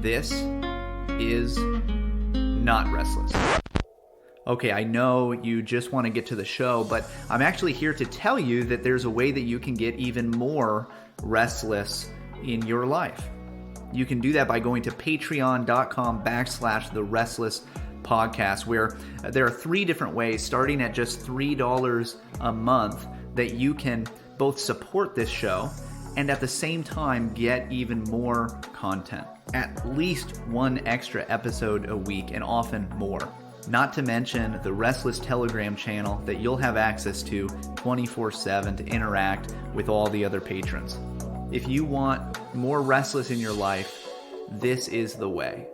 This is not Restless. Okay, I know you just want to get to the show, but I'm actually here to tell you that there's a way that you can get even more restless in your life. You can do that by going to patreon.com/The Restless Podcast, where there are 3 different ways, starting at just $3 a month, that you can both support this show and at the same time get even more content. At least 1 extra episode a week and often more. Not to mention the Restless Telegram channel that you'll have access to 24/7 to interact with all the other patrons. If you want more Restless in your life, this is the way.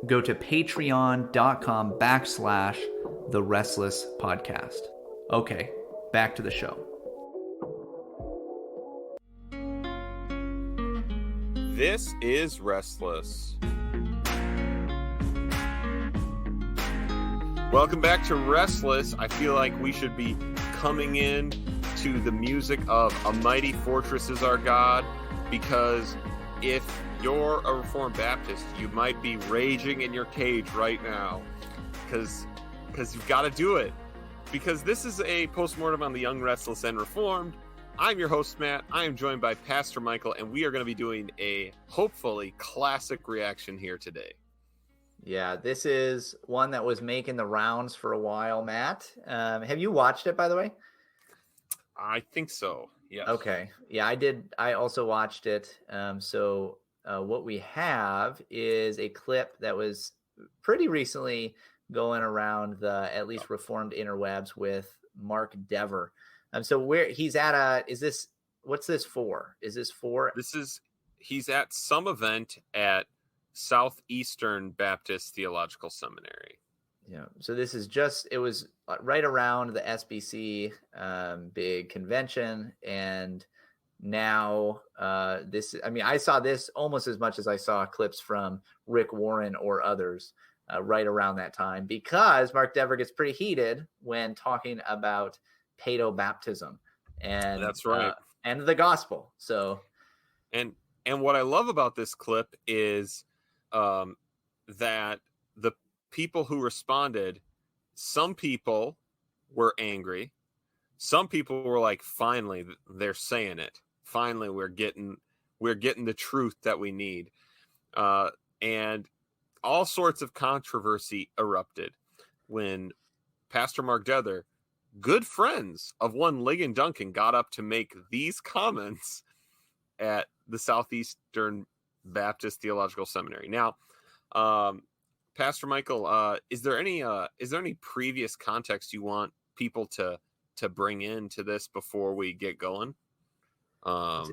Go to patreon.com/The Restless Podcast. Okay, back to the show. This is Restless. Welcome back to Restless. I feel like we should be coming in to the music of A Mighty Fortress Is Our God, because if you're a Reformed Baptist, you might be raging in your cage right now because you've got to do it. Because this is a postmortem on the Young, Restless, and Reformed. I'm your host, Matt. I am joined by Pastor Michael, and we are going to be doing a hopefully classic reaction here today. Yeah, this is one that was making the rounds for a while, Matt. Have you watched it, by the way? I think so, yes. Okay. Yeah, I did. I also watched it. What we have is a clip that was pretty recently going around the at least Reformed interwebs with Mark Dever. So where he's at what's this for? Is this for? He's at some event at Southeastern Baptist Theological Seminary. Yeah. So this is it was right around the SBC big convention. And now I saw this almost as much as I saw clips from Rick Warren or others right around that time, because Mark Dever gets pretty heated when talking about paedo-baptism, and that's right, and the gospel. So, and what I love about this clip is that the people who responded, some people were angry, some people were like, "Finally, they're saying it. Finally, we're getting the truth that we need," and all sorts of controversy erupted when Pastor Mark Dever, good friends of one Ligon Duncan, got up to make these comments at the Southeastern Baptist Theological Seminary. Now, Pastor Michael, is there any previous context you want people to bring into this before we get going? I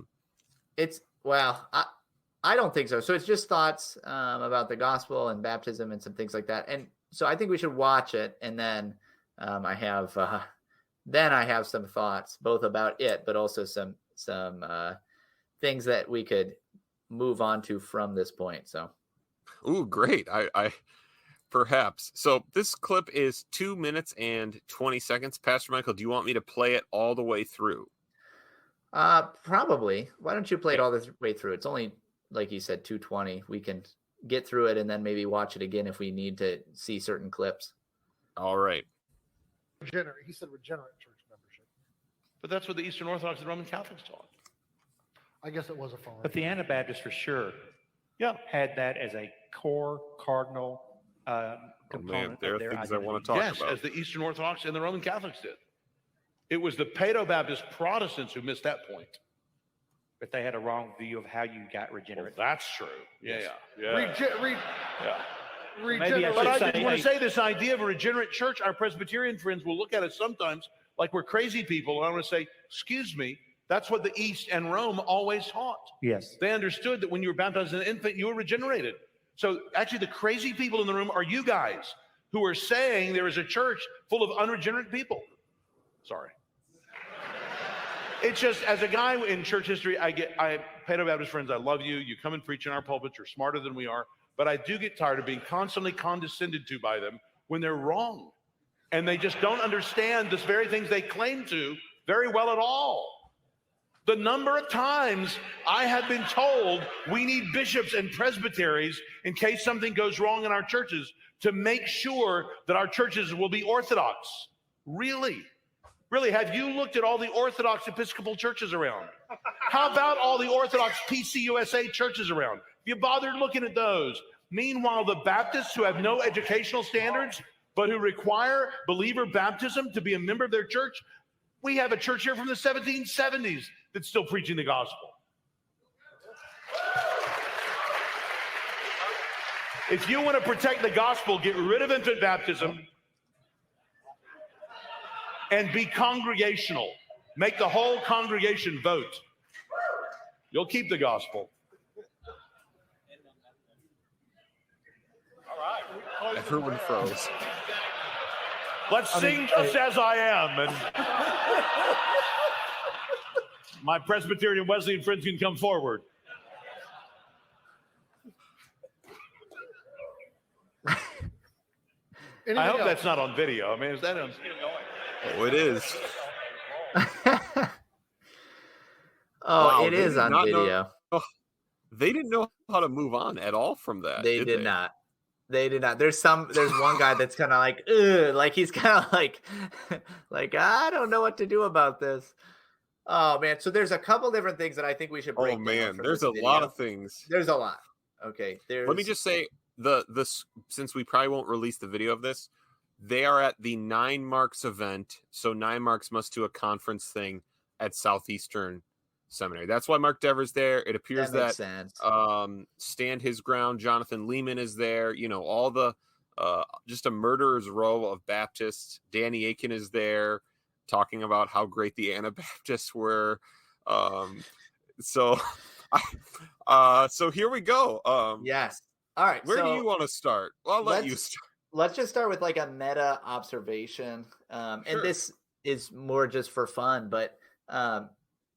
don't think so. So it's just thoughts about the gospel and baptism and some things like that. And so I think we should watch it, and then I have some thoughts both about it, but also some things that we could move on to from this point. So, ooh, great! I perhaps. So this clip is 2 minutes and 20 seconds. Pastor Michael, do you want me to play it all the way through? Probably. Why don't you play it all the way through? It's only, like you said, 2:20. We can get through it and then maybe watch it again if we need to see certain clips. All right. He said regenerate church membership. But that's what the Eastern Orthodox and Roman Catholics taught. I guess it was a foreign. But the Anabaptists for sure had that as a core cardinal component there of their are things identity. I want to talk Yes, about. as the Eastern Orthodox and the Roman Catholics did. It was the paedo-Baptist Protestants who missed that point. But they had a wrong view of how you got regenerate. Well, that's true. Yeah. Maybe I But I should just want to say this idea of a regenerate church, our Presbyterian friends will look at it sometimes like we're crazy people. And I want to say, excuse me, that's what the East and Rome always taught. Yes. They understood that when you were baptized as an infant, you were regenerated. So actually the crazy people in the room are you guys who are saying there is a church full of unregenerate people. Sorry. It's just, as a guy in church history, I paedo-Baptist friends, I love you. You come and preach in our pulpits. You're smarter than we are. But I do get tired of being constantly condescended to by them when they're wrong. And they just don't understand the very things they claim to very well at all. The number of times I have been told we need bishops and presbyteries in case something goes wrong in our churches to make sure that our churches will be Orthodox. Really? Really, have you looked at all the Orthodox Episcopal churches around? How about all the Orthodox PCUSA churches around? Have you bothered looking at those? Meanwhile, the Baptists who have no educational standards, but who require believer baptism to be a member of their church, we have a church here from the 1770s that's still preaching the gospel. If you want to protect the gospel, get rid of infant baptism and be congregational. Make the whole congregation vote. You'll keep the gospel. Everyone froze. Let's sing Just As I Am. And my Presbyterian Wesleyan friends can come forward. I hope that's not on video. I mean, is that on? Oh, it is. Wow, it is on video. They didn't know how to move on at all from that. They did not. They did not. There's one guy that's kind of like, ugh, like he's kind of like I don't know what to do about this. Oh man. So there's a couple different things that I think we should break. Oh man, there's a lot of things. There's a lot. Okay. Let me just say since we probably won't release the video of this, they are at the 9 Marks event. So 9 Marks must do a conference thing at Southeastern Seminary. That's why Mark Dever's there. It appears that Stand His Ground, Jonathan Lehman is there. You know, all the just a murderer's row of Baptists. Danny Aiken is there talking about how great the Anabaptists were. So here we go. Yes. All right. Where do you want to start? Well, I'll let you start. Let's just start with like a meta observation. Sure. And this is more just for fun, but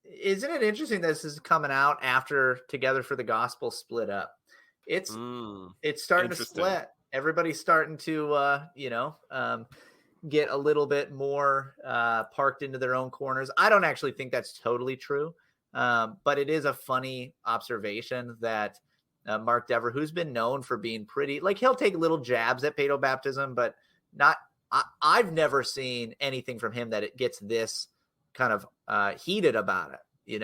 isn't it interesting that this is coming out after Together for the Gospel split up? It's starting to split. Everybody's starting to get a little bit more parked into their own corners. I don't actually think that's totally true, but it is a funny observation that Mark Dever, who's been known for being pretty, like he'll take little jabs at paedobaptism, but not. I've never seen anything from him that it gets this kind of heated about it,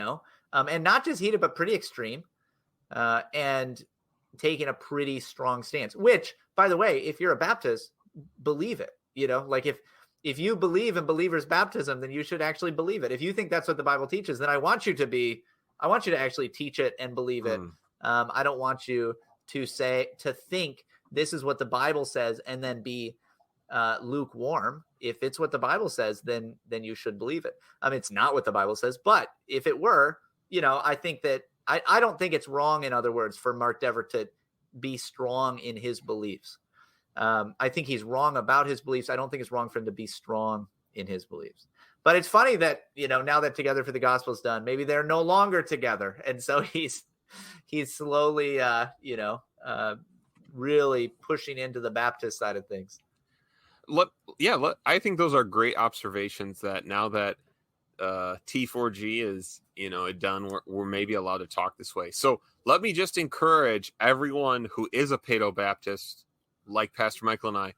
and not just heated, but pretty extreme, and taking a pretty strong stance, which, by the way, if you're a Baptist, believe it, like if you believe in believers' baptism, then you should actually believe it. If you think that's what the Bible teaches, then I want you to actually teach it and believe it. I don't want you to think this is what the Bible says and then be lukewarm. If it's what the Bible says, then you should believe it. It's not what the Bible says, but if it were, I think that I don't think it's wrong, in other words, for Mark Dever to be strong in his beliefs. I think he's wrong about his beliefs. I don't think it's wrong for him to be strong in his beliefs. But it's funny that, now that Together for the Gospel is done, maybe they're no longer together. And so he's slowly, really pushing into the Baptist side of things. I think those are great observations that now that T4G is, done, we're maybe allowed to talk this way. So let me just encourage everyone who is a paedobaptist, like Pastor Michael and I,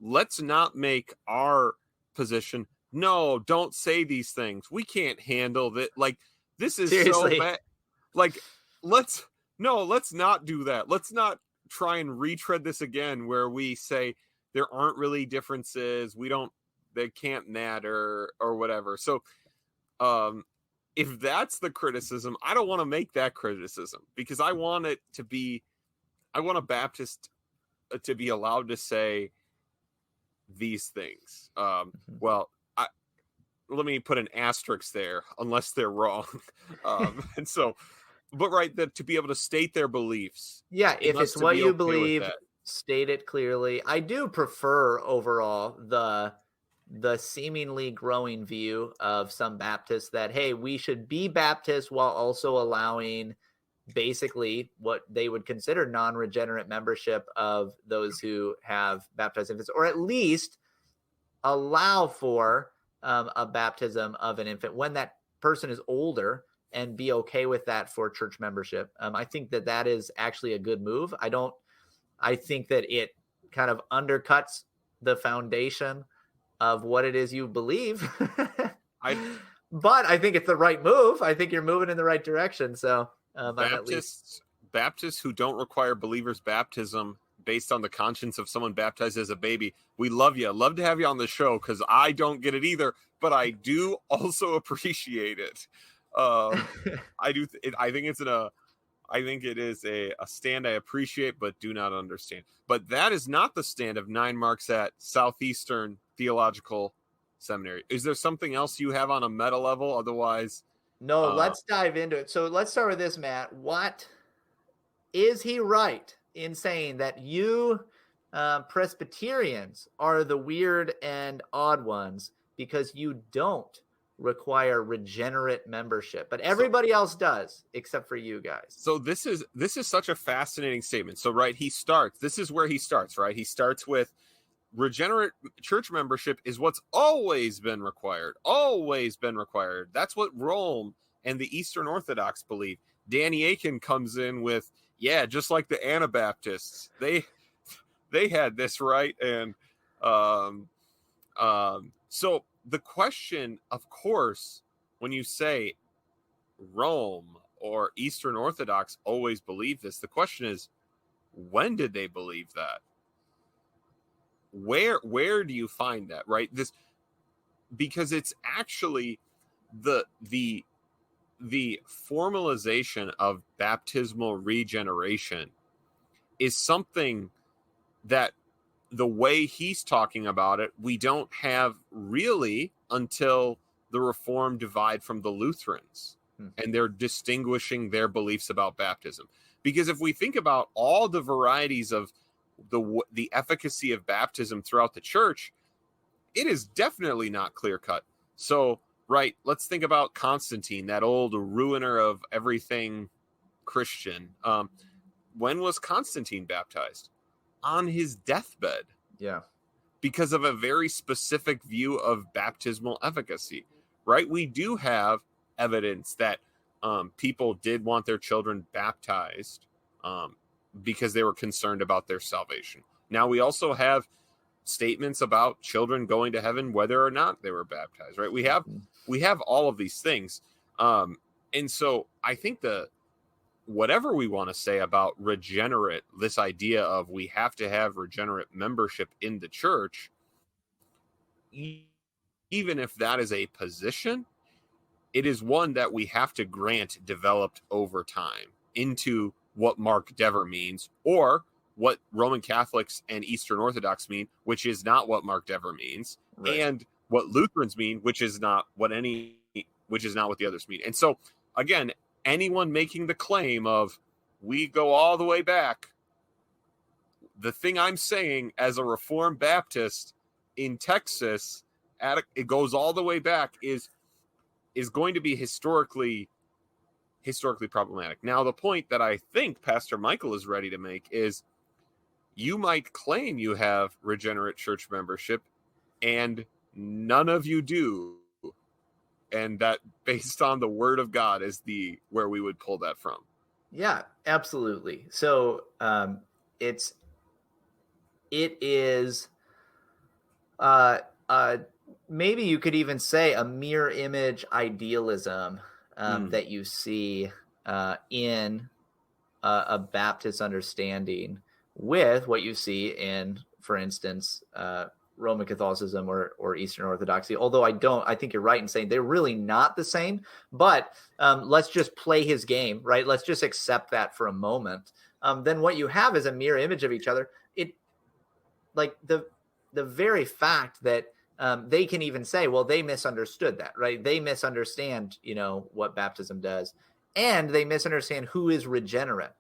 let's not make our position, no, don't say these things. We can't handle that. Like, this is Seriously. so bad. Like, let's not do that. Let's not try and retread this again where we say there aren't really differences. They can't matter or whatever. So, if that's the criticism, I don't want to make that criticism because I want a Baptist to be allowed to say these things. Well, let me put an asterisk there, unless they're wrong. And so, but right, that to be able to state their beliefs. Yeah, if it's what you believe, state it clearly. I do prefer overall the seemingly growing view of some Baptists that, hey, we should be Baptist while also allowing basically what they would consider non-regenerate membership of those who have baptized infants, or at least allow for a baptism of an infant when that person is older and be okay with that for church membership. I think that is actually a good move. I think that it kind of undercuts the foundation of what it is you believe. But I think it's the right move. I think you're moving in the right direction. So Baptists who don't require believers' baptism based on the conscience of someone baptized as a baby, we love you. Love to have you on the show, because I don't get it either, but I do also appreciate it. I do. I think it is a stand I appreciate but do not understand. But that is not the stand of 9 Marks at Southeastern Theological Seminary. Is there something else you have on a meta level? Otherwise, no, let's dive into it. So let's start with this, Matt. What is he right in saying that you Presbyterians are the weird and odd ones because you don't require regenerate membership, but everybody else does except for you guys? So this is such a fascinating statement. So this is where he starts, right? He starts with regenerate church membership is what's always been required. That's what Rome and the Eastern Orthodox believe. Danny Aiken comes in with, just like the Anabaptists, they had this right. And so the question, of course, when you say Rome or Eastern Orthodox always believe this, the question is, when did they believe that? Where do you find that, right? Because it's actually the formalization of baptismal regeneration is something that, the way he's talking about it, we don't have really until the Reformed divide from the Lutherans, and they're distinguishing their beliefs about baptism. Because if we think about all the varieties of the efficacy of baptism throughout the church, it is definitely not clear cut. So, right, let's think about Constantine, that old ruiner of everything Christian. When was Constantine baptized? On his deathbed. Yeah. Because of a very specific view of baptismal efficacy, right? We do have evidence that people did want their children baptized because they were concerned about their salvation. Now, we also have statements about children going to heaven whether or not they were baptized, right? We have all of these things. And so I think whatever we want to say about regenerate, this idea of we have to have regenerate membership in the church, even if that is a position, it is one that we have to grant developed over time into what Mark Dever means, or what Roman Catholics and Eastern Orthodox mean, which is not what Mark Dever means, right, and what Lutherans mean, which is not what the others mean. And so, again, anyone making the claim of we go all the way back, the thing I'm saying as a Reformed Baptist in Texas, it goes all the way back, is going to be historically problematic. Now, the point that I think Pastor Michael is ready to make is, you might claim you have regenerate church membership and none of you do. And that, based on the word of God, is where we would pull that from. Yeah, absolutely. So it is maybe you could even say a mirror image idealism that you see in a Baptist understanding with what you see in, for instance, Roman Catholicism or Eastern Orthodoxy. Although I think you're right in saying they're really not the same, but let's just play his game, right? Let's just accept that for a moment. Then what you have is a mirror image of each other. Like the very fact that they can even say, well, they misunderstood that, right? They misunderstand, what baptism does, and they misunderstand who is regenerate.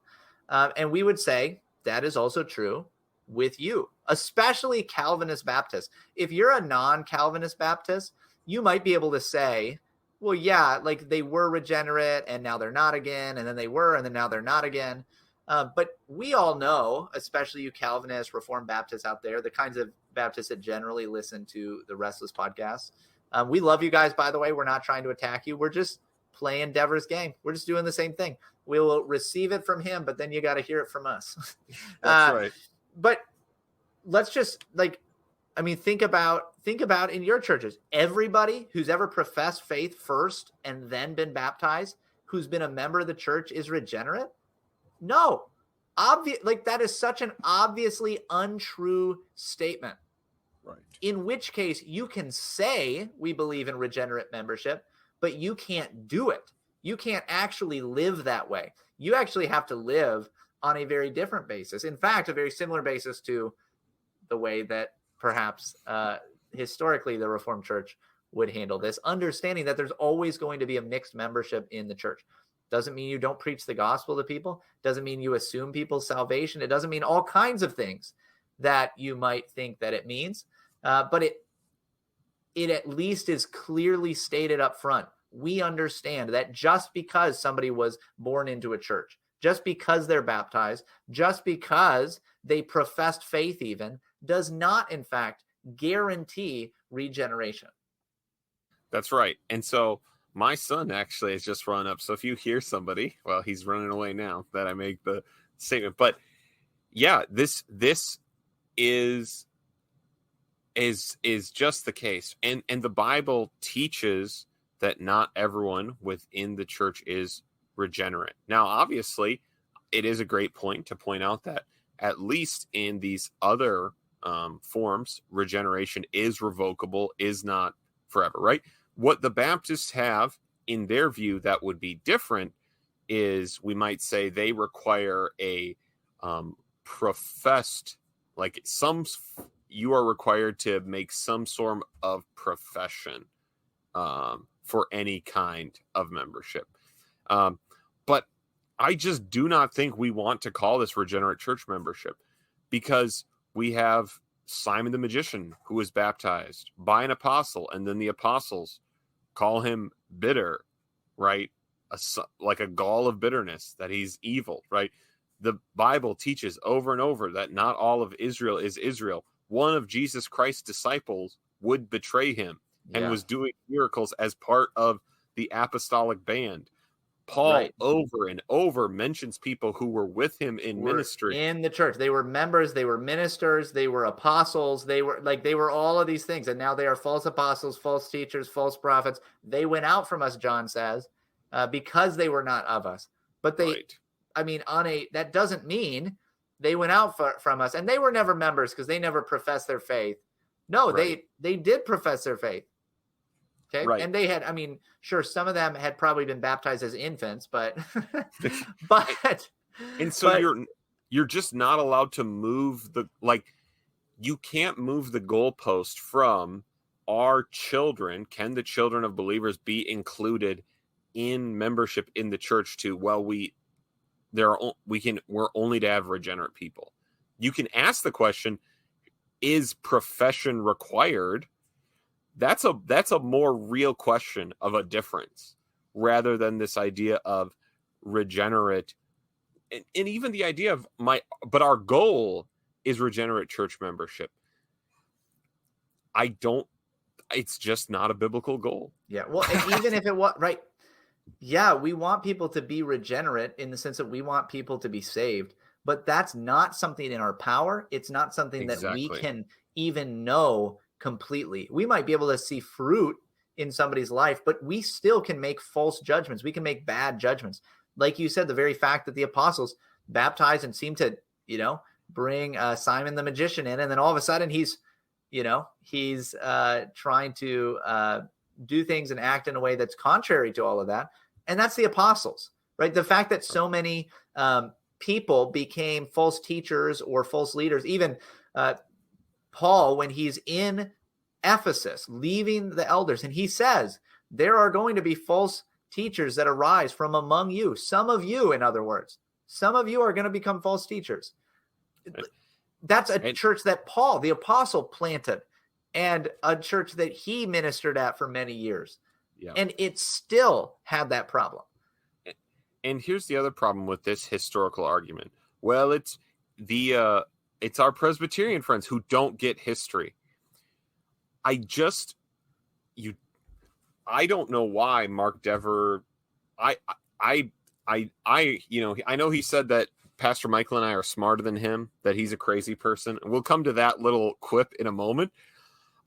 And we would say that is also true with you, especially Calvinist Baptists. If you're a non-Calvinist Baptist, you might be able to say, well, yeah, like they were regenerate and now they're not again. And then they were, and then now they're not again. But we all know, especially you Calvinist, Reformed Baptists out there, the kinds of Baptists that generally listen to the Restless podcast, We love you guys, by the way. We're not trying to attack you. We're just playing Dever's game. We're just doing the same thing. We will receive it from him, but then you got to hear it from us. That's right. But let's just think about in your churches, everybody who's ever professed faith first and then been baptized, who's been a member of the church, is regenerate? No. That is such an obviously untrue statement. Right. In which case you can say we believe in regenerate membership, but you can't do it. You can't actually live that way. You actually have to live on a very different basis. In fact, a very similar basis to the way that perhaps historically the Reformed Church would handle this, understanding that there's always going to be a mixed membership in the church. Doesn't mean you don't preach the gospel to people. Doesn't mean you assume people's salvation. It doesn't mean all kinds of things that you might think that it means. But it at least is clearly stated up front. We understand that just because somebody was born into a church, just because they're baptized, just because they professed faith even, does not, in fact, guarantee regeneration. That's right. And so my son actually has just run up. So if you hear somebody, well, he's running away now that I make the statement. But yeah, this is just the case. And the Bible teaches that not everyone within the church is regenerate. Now, obviously, it is a great point to point out that at least in these other forms, regeneration is revocable, is not forever, right? What the Baptists have in their view that would be different is, we might say, they require a professed, you are required to make some sort of profession for any kind of membership. But I just do not think we want to call this regenerate church membership, because we have Simon the magician who was baptized by an apostle, and then the apostles call him bitter, right? Like a gall of bitterness, that he's evil, right? The Bible teaches over and over that not all of Israel is Israel. One of Jesus Christ's disciples would betray him and was doing miracles as part of the apostolic band. Paul over and over mentions people who were with him in ministry. In the church. They were members, they were ministers, they were apostles, they were all of these things. And now they are false apostles, false teachers, false prophets. They went out from us, John says, because they were not of us. But that doesn't mean they went out from us, and they were never members because they never professed their faith. No, they did profess their faith. Okay. Right. And they had, sure, some of them had probably been baptized as infants, but you're just not allowed to move you can't move the goalpost from our children. Can the children of believers be included in membership in the church to, we're only to have regenerate people. You can ask the question, is profession required? That's a more real question of a difference, rather than this idea of regenerate, and even the idea of but our goal is regenerate church membership. It's just not a biblical goal. Yeah. Well, and even if it was right. Yeah, we want people to be regenerate in the sense that we want people to be saved, but that's not something in our power. It's not something that we can even know completely. We might be able to see fruit in somebody's life, but we still can make false judgments. We can make bad judgments. Like you said, the very fact that the apostles baptized and seemed to, bring Simon the magician in, and then all of a sudden he's trying to do things and act in a way that's contrary to all of that. And that's the apostles, right? The fact that so many people became false teachers or false leaders, even Paul, when he's in Ephesus, leaving the elders, and he says, there are going to be false teachers that arise from among you. Some of you, in other words, some of you are going to become false teachers. That's a church that Paul, the apostle, planted, and a church that he ministered at for many years. Yeah. And it still had that problem. And here's the other problem with this historical argument. Well, it's our Presbyterian friends who don't get history. I don't know why Mark Dever. I know he said that Pastor Michael and I are smarter than him, that he's a crazy person. And we'll come to that little quip in a moment.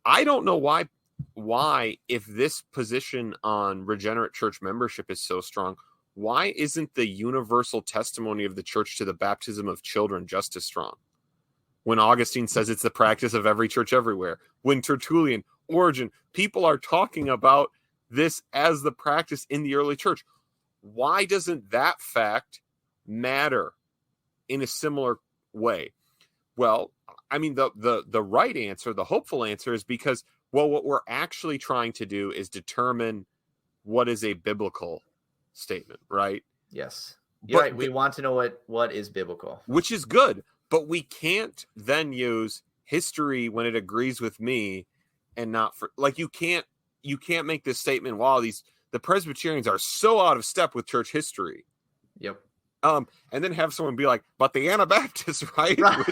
I don't know why, if this position on regenerate church membership is so strong, why isn't the universal testimony of the church to the baptism of children just as strong? When Augustine says it's the practice of every church everywhere, when Tertullian, Origen, people are talking about this as the practice in the early church, why doesn't that fact matter in a similar way? Well, I mean, the right answer, the hopeful answer, is because, well, what we're actually trying to do is determine what is a biblical statement, right? Yes. You're But right. We want to know what is biblical. Which is good, but we can't then use history when it agrees with me and not for, like, you can't make this statement, wow, the Presbyterians are so out of step with church history. Yep. And then have someone be like, but the Anabaptists, right? Right.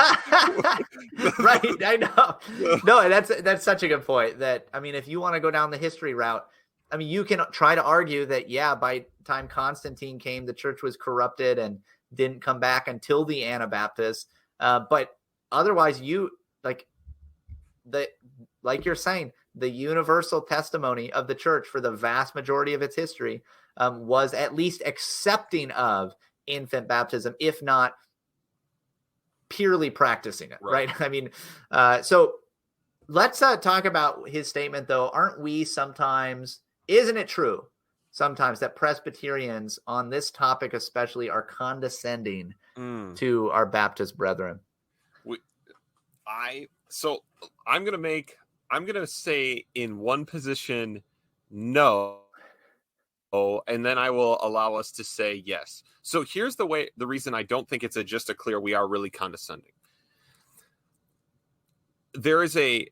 Right. I know. No, that's such a good point. That, I mean, if you want to go down the history route, I mean, you can try to argue that, yeah, by the time Constantine came, the church was corrupted and didn't come back until the Anabaptists. But otherwise, like you're saying, the universal testimony of the church for the vast majority of its history was at least accepting of infant baptism, if not purely practicing it. Right. I mean, so let's talk about his statement, though. Aren't we sometimes, isn't it true sometimes that Presbyterians on this topic especially are condescending to our Baptist brethren? I'm going to say in one position, no. And then I will allow us to say yes. So here's the reason I don't think it's just a clear, we are really condescending. There is a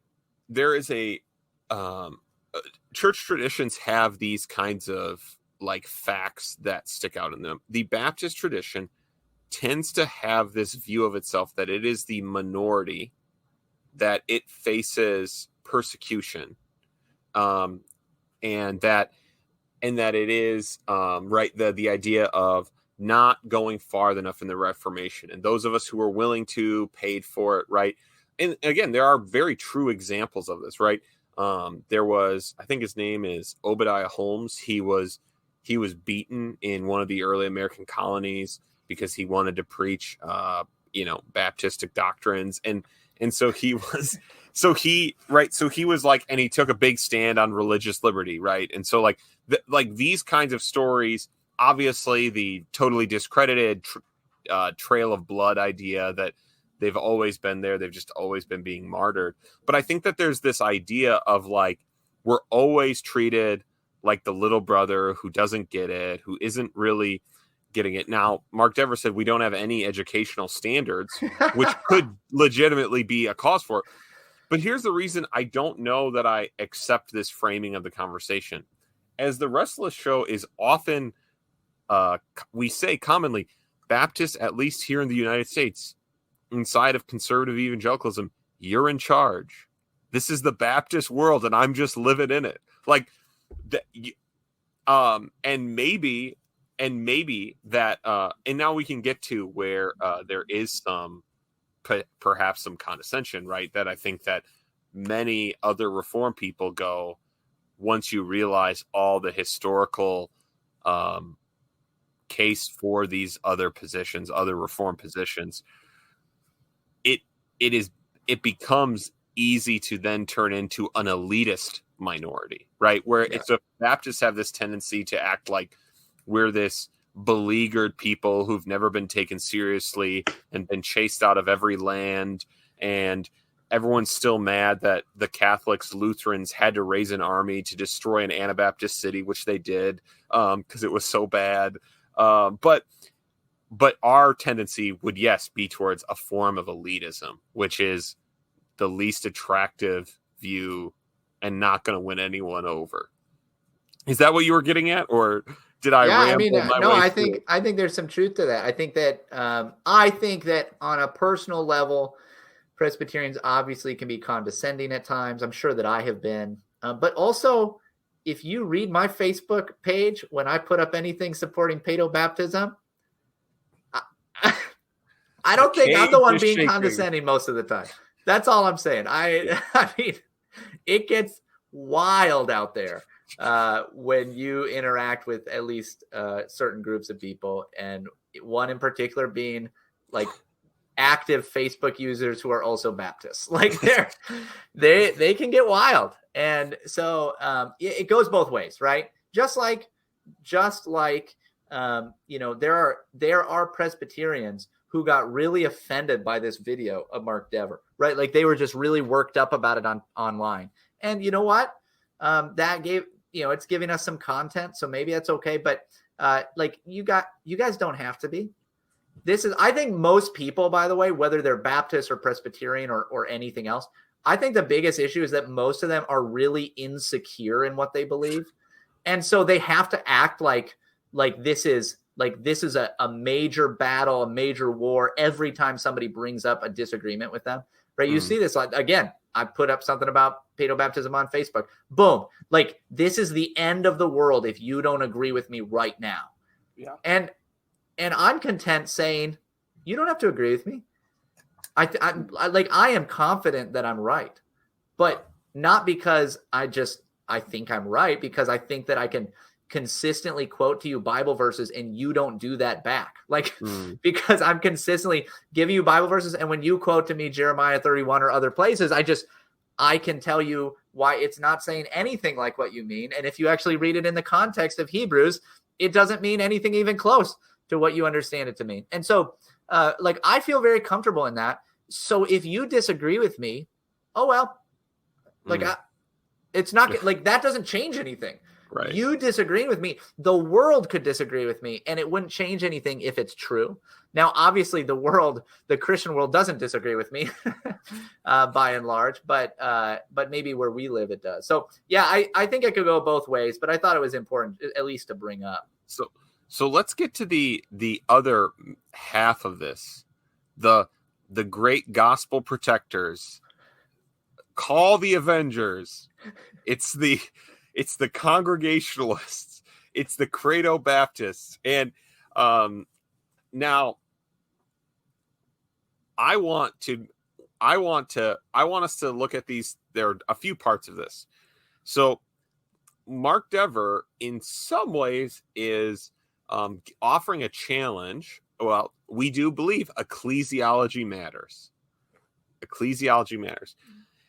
church traditions have these kinds of like facts that stick out in them. The Baptist tradition tends to have this view of itself that it is the minority, that it faces persecution, and that it is the idea of not going far enough in the Reformation, and those of us who are willing to paid for it, right? And again, there are very true examples of this, right? There was, I think his name is Obadiah Holmes. He was beaten in one of the early American colonies because he wanted to preach, Baptistic doctrines, and so he was. So he was like, and he took a big stand on religious liberty, right? And so like these kinds of stories, obviously the totally discredited trail of blood idea that they've always been there. They've just always been being martyred. But I think that there's this idea of like, we're always treated like the little brother who doesn't get it, who isn't really getting it. Now, Mark Dever said we don't have any educational standards, which could legitimately be a cause for it. But here's the reason I don't know that I accept this framing of the conversation. As the Restless show is often, we say commonly, Baptists, at least here in the United States, inside of conservative evangelicalism, you're in charge. This is the Baptist world, and I'm just living in it. Like, and maybe that, and now we can get to where there is some, perhaps some condescension, right? That I think that many other Reform people go, once you realize all the historical case for these other positions, other Reform positions, it becomes easy to then turn into an elitist minority, right? Where it's a Baptists have this tendency to act like we're this beleaguered people who've never been taken seriously and been chased out of every land, and everyone's still mad that the Catholics, Lutherans had to raise an army to destroy an Anabaptist city, which they did because it was so bad. But our tendency would, yes, be towards a form of elitism, which is the least attractive view and not going to win anyone over. Is that what you were getting at, or did I ramble my way I through? I think there's some truth to that. I think that on a personal level, Presbyterians obviously can be condescending at times. I'm sure that I have been, but also if you read my Facebook page, when I put up anything supporting pedo baptism, I don't think I'm the one being condescending most of the time. That's all I'm saying. I mean, it gets wild out there when you interact with at least certain groups of people, and one in particular being like active Facebook users who are also Baptists. Like they can get wild. And so it goes both ways, right? Just like there are Presbyterians who got really offended by this video of Mark Dever, right? Like they were just really worked up about it online. And you know what? That gave, it's giving us some content. So maybe that's okay. But like you guys don't have to be. I think most people, by the way, whether they're Baptist or Presbyterian or anything else, I think the biggest issue is that most of them are really insecure in what they believe. And so they have to act like this is a major battle, a major war every time somebody brings up a disagreement with them, right? You see this, like, again, I put up something about pedo baptism on Facebook. Boom. Like, this is the end of the world if you don't agree with me right now. Yeah. And I'm content saying, you don't have to agree with me. I am confident that I'm right, but not because I think I'm right, because I think that I can consistently quote to you Bible verses and you don't do that back. Like, because I'm consistently giving you Bible verses. And when you quote to me Jeremiah 31 or other places, I can tell you why it's not saying anything like what you mean. And if you actually read it in the context of Hebrews, it doesn't mean anything even close to what you understand it to mean. And so I feel very comfortable in that. So if you disagree with me, oh, well, it's not like that doesn't change anything. Right. You disagreeing with me, the world could disagree with me, and it wouldn't change anything if it's true. Now, obviously, the Christian world doesn't disagree with me by and large, but maybe where we live, it does. So, yeah, I think it could go both ways, but I thought it was important at least to bring up. So let's get to the other half of this, the great gospel protectors. Call the Avengers. It's the Congregationalists. It's the Credo Baptists. And now I want us to look at these. There are a few parts of this. So Mark Dever, in some ways, is offering a challenge. Well, we do believe ecclesiology matters. Ecclesiology matters.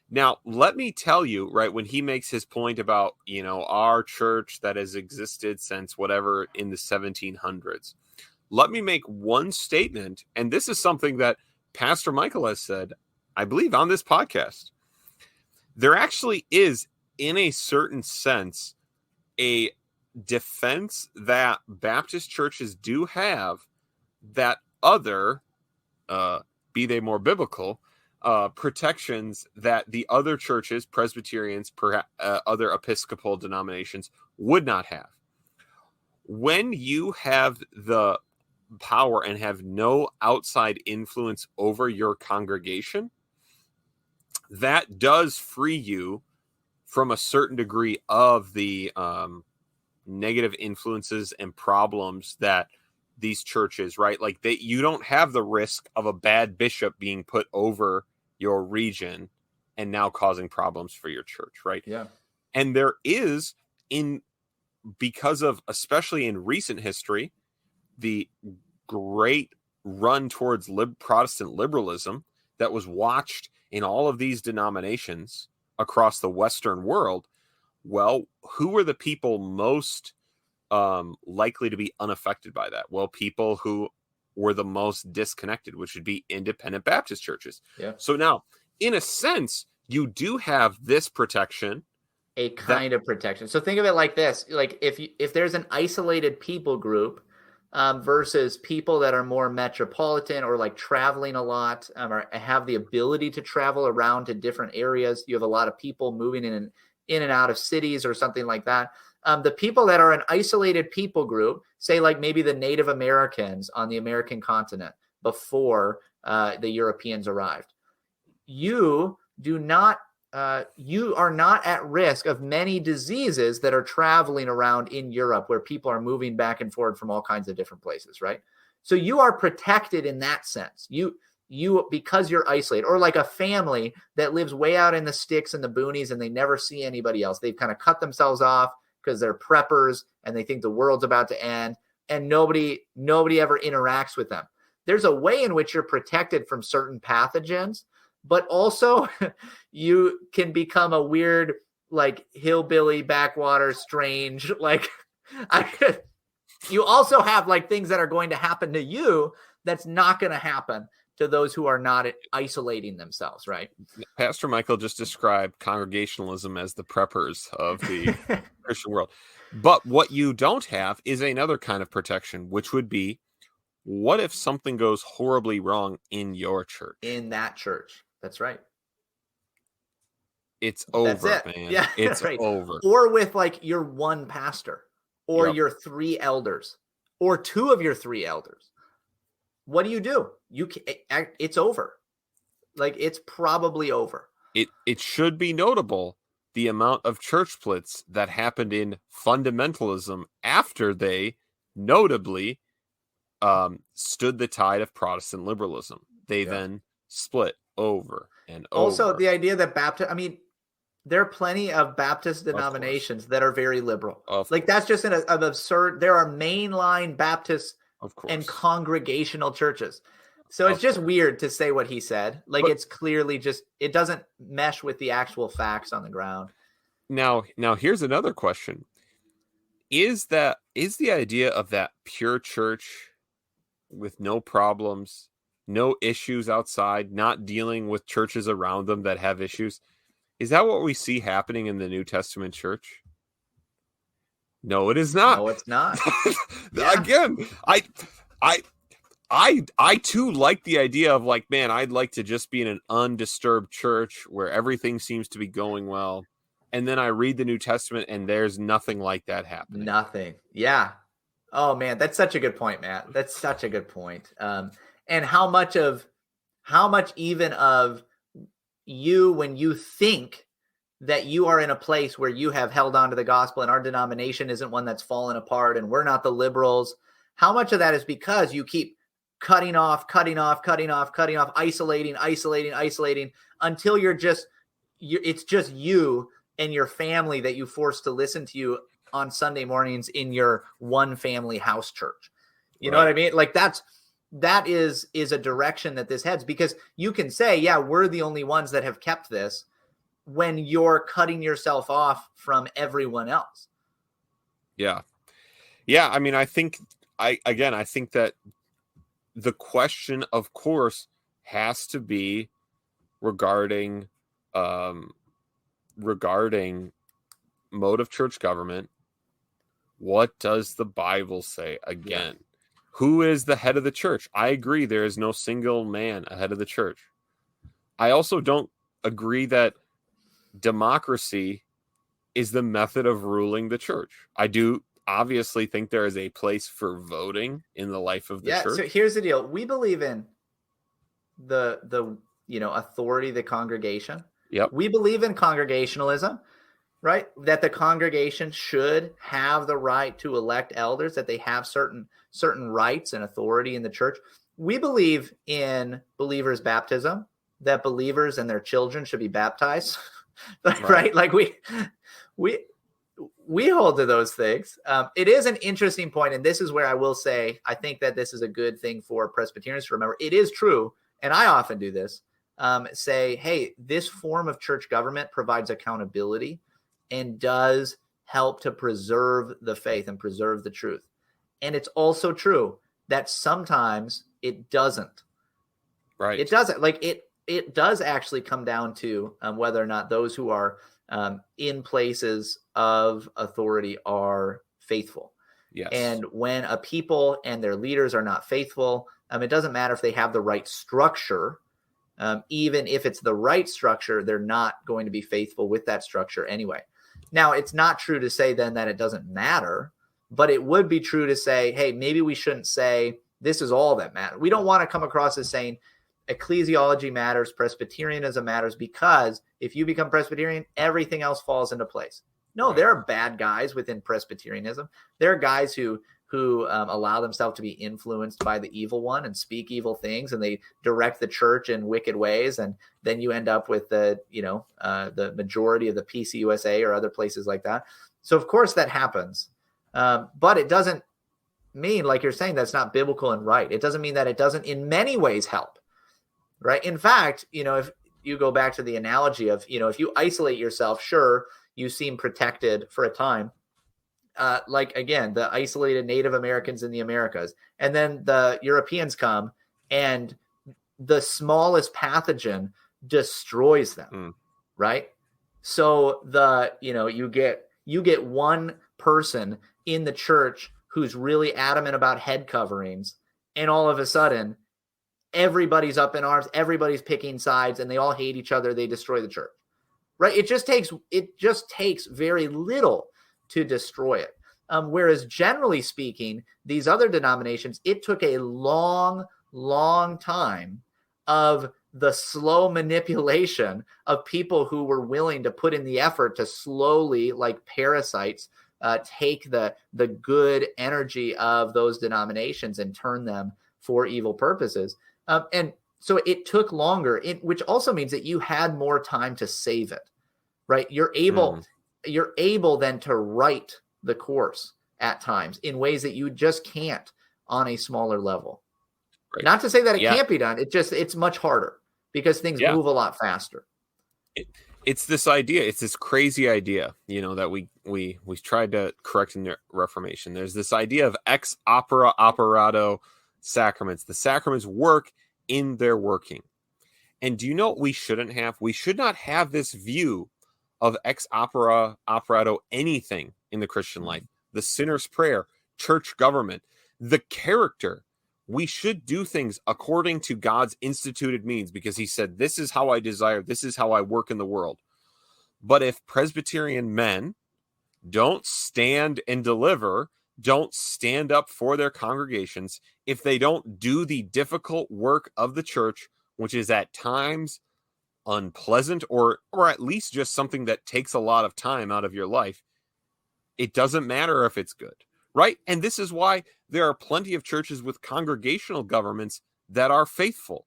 Now, let me tell you, right, when he makes his point about, our church that has existed since whatever in the 1700s, let me make one statement. And this is something that Pastor Michael has said, I believe, on this podcast. There actually is, in a certain sense, a defense that Baptist churches do have that other, be they more biblical, protections that the other churches, Presbyterians, perhaps other Episcopal denominations would not have. When you have the power and have no outside influence over your congregation, that does free you from a certain degree of the negative influences and problems that these churches, right? Like you don't have the risk of a bad bishop being put over your region and now causing problems for your church, right? Yeah. And there is, because of, especially in recent history, the great run towards Protestant liberalism that was watched in all of these denominations across the Western world. Well, who were the people most likely to be unaffected by that? Well, people who were the most disconnected, which would be independent Baptist churches. Yeah. So now, in a sense, you do have this protection. A kind of protection. So think of it like this: like if there's an isolated people group versus people that are more metropolitan or like traveling a lot, or have the ability to travel around to different areas. You have a lot of people moving in and out of cities or something like that. The people that are an isolated people group, say like maybe the Native Americans on the American continent before the Europeans arrived, you do not you are not at risk of many diseases that are traveling around in Europe, where people are moving back and forth from all kinds of different places, right? So you are protected in that sense. You because you're isolated, or like a family that lives way out in the sticks and the boonies and they never see anybody else. They've kind of cut themselves off because they're preppers and they think the world's about to end, and nobody ever interacts with them. There's a way in which you're protected from certain pathogens, but also you can become a weird, like, hillbilly, backwater, strange, like, you also have like things that are going to happen to you that's not going to happen to those who are not isolating themselves, right? Pastor Michael just described congregationalism as the preppers of the Christian world. But what you don't have is another kind of protection, which would be, what if something goes horribly wrong in your church? In that church. That's right. It's over, That's it. man. Yeah, It's right. over. Or with like your one pastor, or Yep. your 3 elders, or 2 of your 3 elders. What do? It's over. Like, it's probably over. It should be notable the amount of church splits that happened in fundamentalism after they notably stood the tide of Protestant liberalism. They then split over and over. Also, the idea that there are plenty of Baptist denominations that are very liberal. That's just an absurd. There are mainline Baptists and congregational churches. So it's just weird to say what he said. Like, it's clearly just, it doesn't mesh with the actual facts on the ground. Now here's another question. Is the idea of that pure church with no problems, no issues outside, not dealing with churches around them that have issues, is that what we see happening in the New Testament church? No, it is not. No, it's not. Again, I too like the idea of, like, man, I'd like to just be in an undisturbed church where everything seems to be going well. And then I read the New Testament and there's nothing like that happening. Nothing. Yeah. Oh man, that's such a good point, Matt. That's such a good point. And how much even of you, when you think that you are in a place where you have held on to the gospel and our denomination isn't one that's fallen apart and we're not the liberals, how much of that is because you keep cutting off, isolating until it's just you and your family that you force to listen to you on Sunday mornings in your one family house church. You know what I mean? Like, that is a direction that this heads, because you can say, yeah, we're the only ones that have kept this, when you're cutting yourself off from everyone else. Yeah. Yeah. I mean, I think that the question, of course, has to be regarding mode of church government. What does the Bible say? Again, who is the head of the church? I agree there is no single man ahead of the church. I also don't agree that democracy is the method of ruling the church. I do obviously think there is a place for voting in the life of the church. So here's the deal. We believe in the authority of the congregation. Yep. We believe in congregationalism, right? That the congregation should have the right to elect elders, that they have certain rights and authority in the church. We believe in believers' baptism, that believers and their children should be baptized, right? Like we hold to those things. It is an interesting point, and this is where I will say, I think that this is a good thing for Presbyterians to remember. It is true, and I often do this, say, hey, this form of church government provides accountability and does help to preserve the faith and preserve the truth. And it's also true that sometimes it doesn't. Right. It doesn't. Like, it does actually come down to whether or not those who are in places of authority are faithful. Yes. And when a people and their leaders are not faithful, it doesn't matter if they have the right structure. Even if it's the right structure, they're not going to be faithful with that structure anyway. Now, it's not true to say then that it doesn't matter, but it would be true to say, hey, maybe we shouldn't say this is all that matters. We don't want to come across as saying ecclesiology matters, Presbyterianism matters, because if you become Presbyterian, everything else falls into place. No, Right. there are bad guys within Presbyterianism. There are guys who allow themselves to be influenced by the evil one and speak evil things, and they direct the church in wicked ways. And then you end up with the majority of the PCUSA or other places like that. So of course that happens. But it doesn't mean, like you're saying, that's not biblical and right. It doesn't mean that it doesn't in many ways help. Right. In fact, if you go back to the analogy of, if you isolate yourself, sure, you seem protected for a time. Like, again, the isolated Native Americans in the Americas, and then the Europeans come and the smallest pathogen destroys them. Right. So you get one person in the church who's really adamant about head coverings, and all of a sudden everybody's up in arms, everybody's picking sides, and they all hate each other. They destroy the church. Right. It just takes very little to destroy it. Whereas generally speaking, these other denominations, it took a long, long time of the slow manipulation of people who were willing to put in the effort to slowly, like parasites, take the good energy of those denominations and turn them for evil purposes. And so it took longer, which also means that you had more time to save it, right? You're able then to write the course at times in ways that you just can't on a smaller level. Right. Not to say that it can't be done. It's much harder because things move a lot faster. It's this idea. It's this crazy idea, that we tried to correct in the Reformation. There's this idea of ex opera operato sacraments. The sacraments work in their working. And do you know what we shouldn't have? We should not have this view of ex opera operato anything in the Christian life. The sinner's prayer, church government, the character. We should do things according to God's instituted means, because he said, this is how I desire, this is how I work in the world. But if Presbyterian men don't stand and deliver, don't stand up for their congregations, if they don't do the difficult work of the church, which is at times unpleasant or at least just something that takes a lot of time out of your life, it doesn't matter if it's good, right? And this is why there are plenty of churches with congregational governments that are faithful,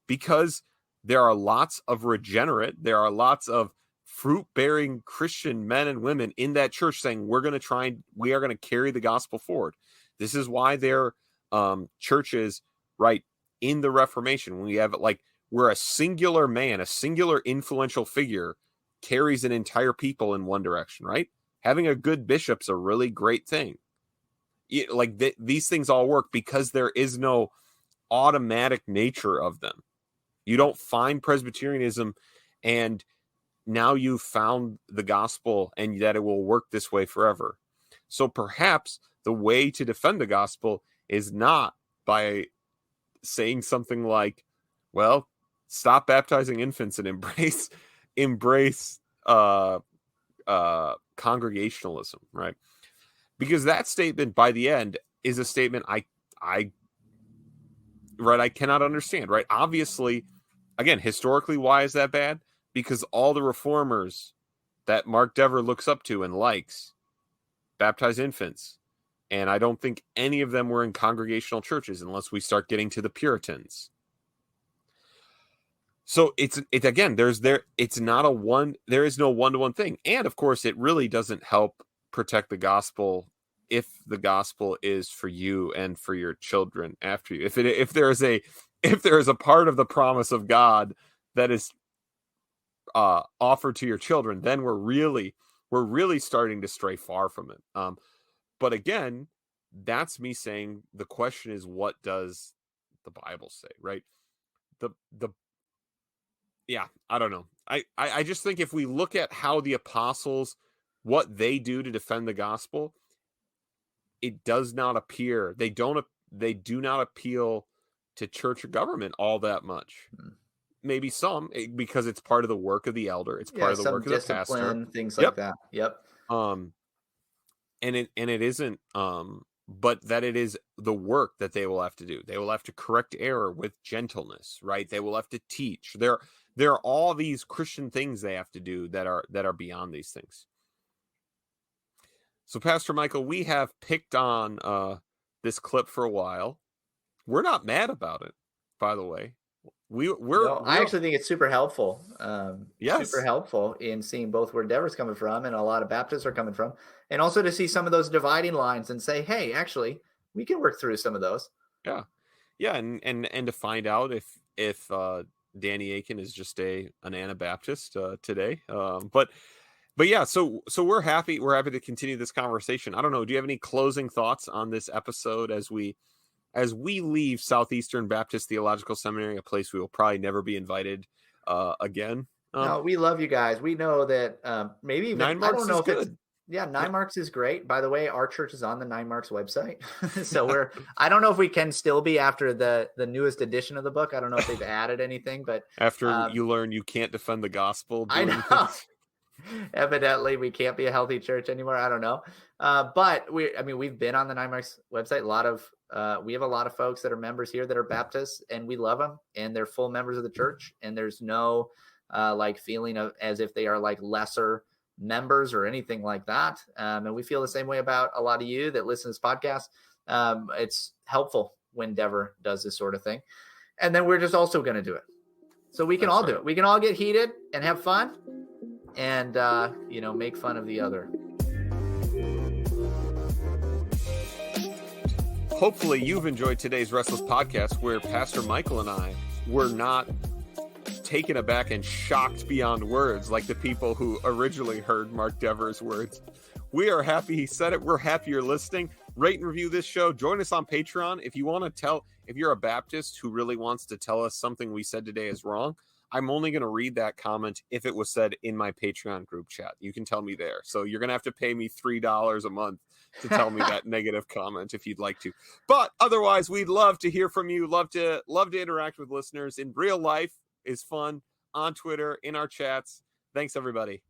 because there are lots of regenerate, there are lots of fruit-bearing Christian men and women in that church saying, we are going to carry the gospel forward. This is why there are churches, right, in the Reformation, we have where a singular man, a singular influential figure carries an entire people in one direction, right? Having a good bishop's a really great thing. These things all work because there is no automatic nature of them. You don't find Presbyterianism and now you've found the gospel and that it will work this way forever. So perhaps the way to defend the gospel is not by saying something like, well, stop baptizing infants and embrace congregationalism, right? Because that statement by the end is a statement I cannot understand, right? Obviously, again, historically, why is that bad? Because all the reformers that Mark Dever looks up to and likes baptize infants. And I don't think any of them were in congregational churches unless we start getting to the Puritans. So it's again, there is no one-to-one thing. And of course, it really doesn't help protect the gospel if the gospel is for you and for your children after you. If there is a part of the promise of God that is offered to your children, then we're really starting to stray far from it. But again, that's me saying the question is, what does the Bible say, right? I don't know. I just think if we look at how the apostles, what they do to defend the gospel, it does not appear, they do not appeal to church or government all that much. Maybe some, because it's part of the work of the elder. It's part of the work of the pastor. Things like that. Yep. And it isn't but that it is the work that they will have to do. They will have to correct error with gentleness, right? They will have to teach. There are all these Christian things they have to do that are beyond these things. So, Pastor Michael, we have picked on this clip for a while. We're not mad about it, by the way. I actually think it's super helpful. Yes. Super helpful in seeing both where Deborah's coming from and a lot of Baptists are coming from, and also to see some of those dividing lines and say, hey, actually, we can work through some of those. Yeah, and to find out if Danny Aiken is just an Anabaptist today, but yeah, so we're happy to continue this conversation. I don't know. Do you have any closing thoughts on this episode as we leave Southeastern Baptist Theological Seminary, a place we will probably never be invited again? No, we love you guys. We know that maybe even, 9 Marks I don't know is if it's good. Yeah, 9 Marks is great. By the way, our church is on the 9 Marks website. So I don't know if we can still be after the newest edition of the book. I don't know if they've added anything, but after you learn you can't defend the gospel. I know. Evidently, we can't be a healthy church anymore. I don't know. But we've been on the 9 Marks website. We have a lot of folks that are members here that are Baptists, and we love them, and they're full members of the church. And there's no feeling of as if they are like lesser members or anything like that. And we feel the same way about a lot of you that listen to this podcast. It's helpful when Dever does this sort of thing. And then we're just also going to do it. So we can all do it. We can all get heated and have fun and, make fun of the other. Hopefully you've enjoyed today's Restless podcast where Pastor Michael and I were not taken aback and shocked beyond words like the people who originally heard Mark Dever's words. We are happy he said it. We're happy you're listening. Rate and review this show. Join us on Patreon. If you're a Baptist who really wants to tell us something we said today is wrong, I'm only going to read that comment if it was said in my Patreon group chat. You can tell me there. So you're going to have to pay me $3 a month to tell me that negative comment if you'd like to. But otherwise, we'd love to hear from you. Love to interact with listeners in real life. Is fun on Twitter, in our chats. Thanks, everybody.